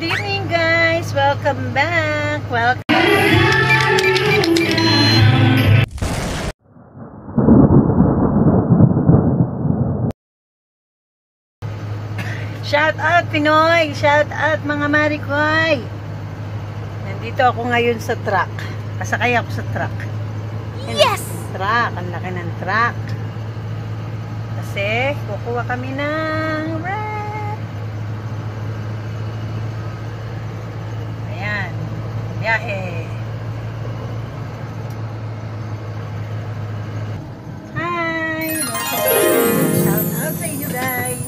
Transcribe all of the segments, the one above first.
evening guys! Welcome back! Welcome! Shout out Pinoy! Shout out mga Marikoy! Nandito ako ngayon sa truck. Pasakay ako sa truck. Yes! Truck. Ang laki ng truck. Kasi kukuha kami ng wrap. Ayan. Biyahe. Hi! Shout out sa inyo guys.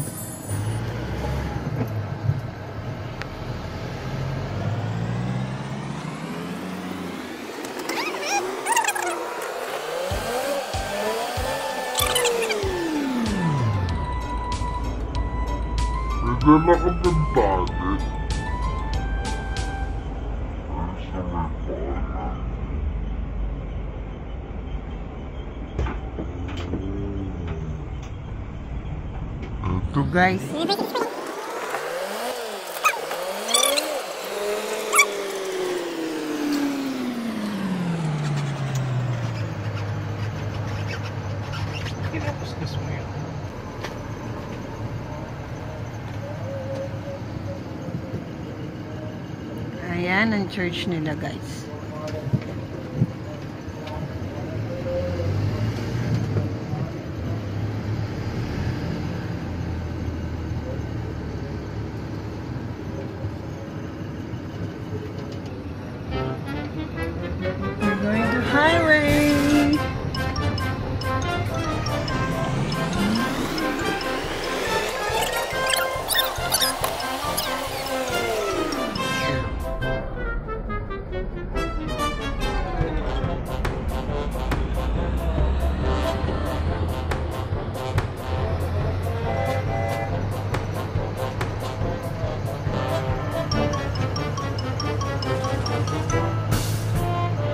Medyo nakabantagin. Ay, sa may paanan. Ito guys. Kinapuskas mo yun. Ayan ang church nila guys. We're going to highway.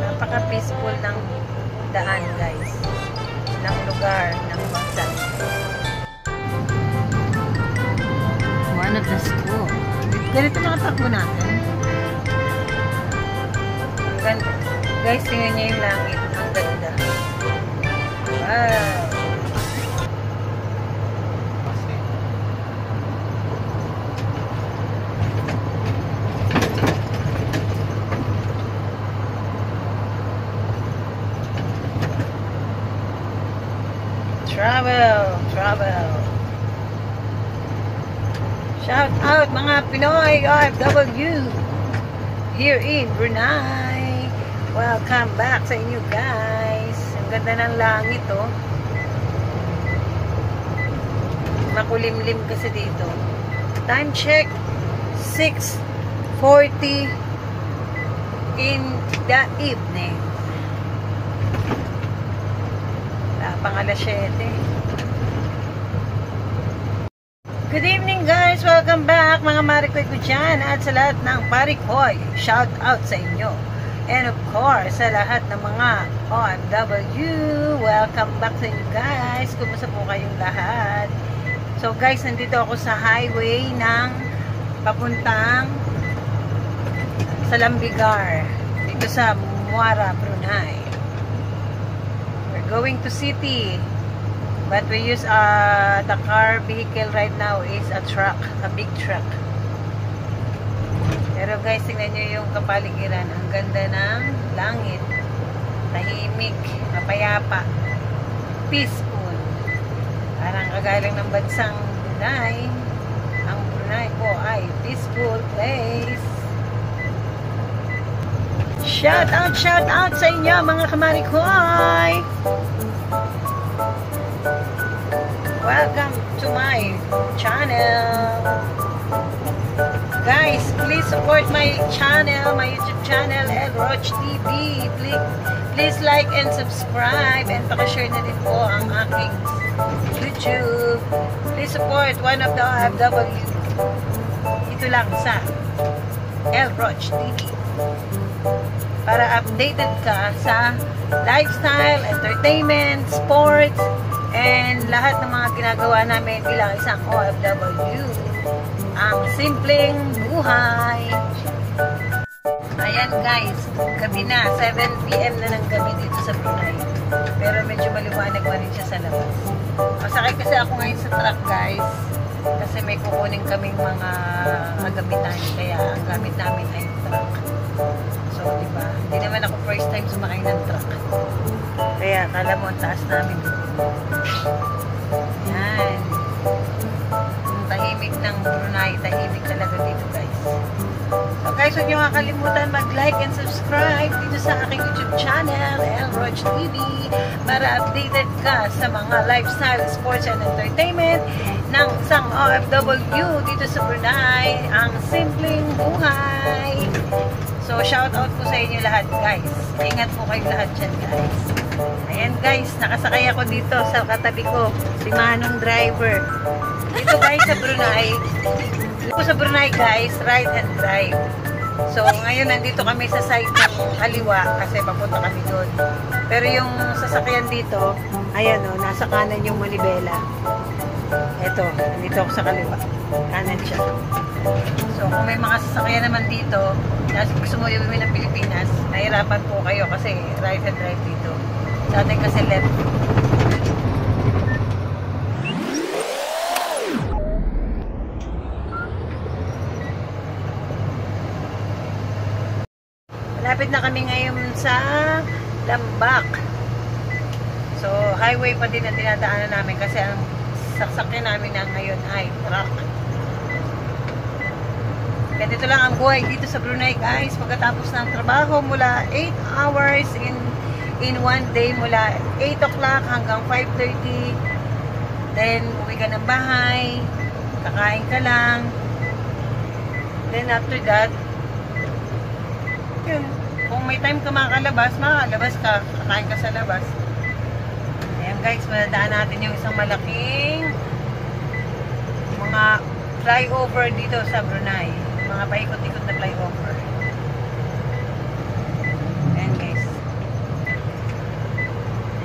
Napaka-peaceful ng daan guys, ng lugar, ng bansa. One of the school. Ganito mga takbo natin. Ganda. Guys, tingnan niyo yung langit. Ang ganda. Wow! Travel. Shout out mga Pinoy OFW here in Brunei. Welcome back sa inyo guys. Ang ganda ng langit oh. Makulimlim kasi dito. Time check 6:40 in the evening. Pang alas 7. Good evening guys! Welcome back mga Marikoy ko dyan at sa lahat ng Parikoy. Shout out sa inyo. And of course, sa lahat ng mga OFW, welcome back sa inyo guys. Kumusta po kayong lahat? So guys, nandito ako sa highway ng papuntang sa Lambigar. Dito sa Muara, Brunei. Going to city, but we use the car vehicle right now is a truck, a big truck. Pero guys, tingnan nyo yung kapaligiran. Ang ganda ng langit, tahimik, mapayapa, peaceful. Parang kagaling ng bansang Brunei. Ang Brunei po ay peaceful place. Shout out sa inyo mga kamarikoy! Welcome to my channel. Guys, please support my channel, my YouTube channel, Elroch TV. Please like and subscribe and pakishare na din po ang aking YouTube. Please support one of the OFW. Ito lang sa Elroch TV. Para updated ka sa lifestyle, entertainment, sports, and lahat ng mga ginagawa namin bilang isang OFW. Ang simpleng buhay. Ayan guys, gabi na, 7 PM na ng gabi dito sa Brunei. Pero medyo maliwanag pa rin siya sa labas. Masakay kasi ako ngayon sa truck guys, kasi may kukunin kaming mga magamitan, kaya ang gamit namin ay truck. So, diba, hindi naman ako first time sumakay ng truck. Kaya akala mo ang taas namin. Yan. Ang tahimik ng Brunei, tahimik talaga dito guys. So guys, huwag niyo kakalimutan mag-like and subscribe dito sa aking YouTube channel, Elroch TV, para updated ka sa mga lifestyle, sports, and entertainment ng isang OFW dito sa Brunei, ang simpleng buhay. So, shout out po sa inyo lahat guys. Ingat po kayo lahat dyan guys. Ayan guys, nakasakay ako dito sa katabi ko, si Manong driver. Dito guys sa Brunei, sa Brunei guys, ride and drive. So ngayon nandito kami sa side ng kaliwa kasi papunta kami doon. Pero yung sasakyan dito, ayan o, nasa kanan yung manibela. Eto, nandito ako sa kaliwa. Kanan siya. So kung may mga sasakyan naman dito, kasi gusto mo iuwi ng Pilipinas, nahirapan po kayo kasi ride and drive dito. Sa atin kasi left. Malapit na kami ngayon sa Lambak. So, highway pa din ang dinadaanan namin kasi ang sasakyan namin na ngayon ay truck. Ganito lang ang buhay dito sa Brunei guys. Pagkatapos ng trabaho mula 8 hours in one day, mula 8 o'clock hanggang 5:30. Then, uwi ka ng bahay. Kakain ka lang. Then, after that, yun. Kung may time ka makalabas ka, kakain ka sa labas. Ayan guys, madadaan natin yung isang malaking mga flyover dito sa Brunei. Mga paikot-ikot na flyover. Ayan guys.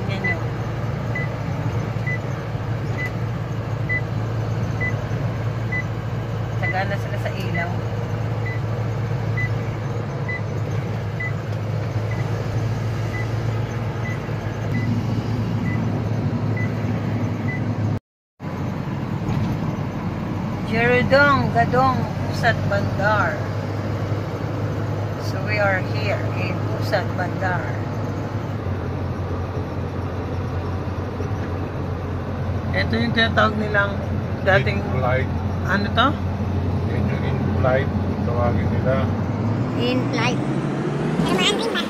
Ayan yun. Sagana sila sa ilaw. Jerodong Gadong Pusat Bandar. So we are here in Pusat Bandar. Ito yung tinatawag nilang dating In-flight. ano to? Yan yung in-flight. Tawagin nila. In-flight. Pero maanding ba?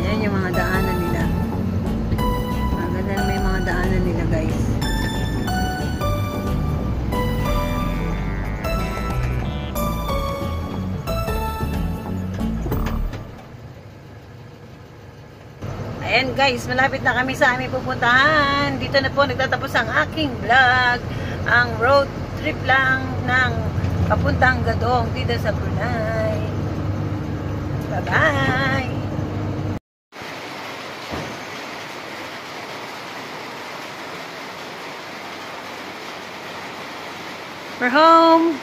Yan yung mga daanan nila. Maganda na may mga daanan nila guys. Ayan guys, malapit na kami sa aming pupuntahan. Dito na po nagtatapos ang aking vlog. Ang road trip lang ng papuntang Gadong dito sa Brunei. Bye-bye! We're home!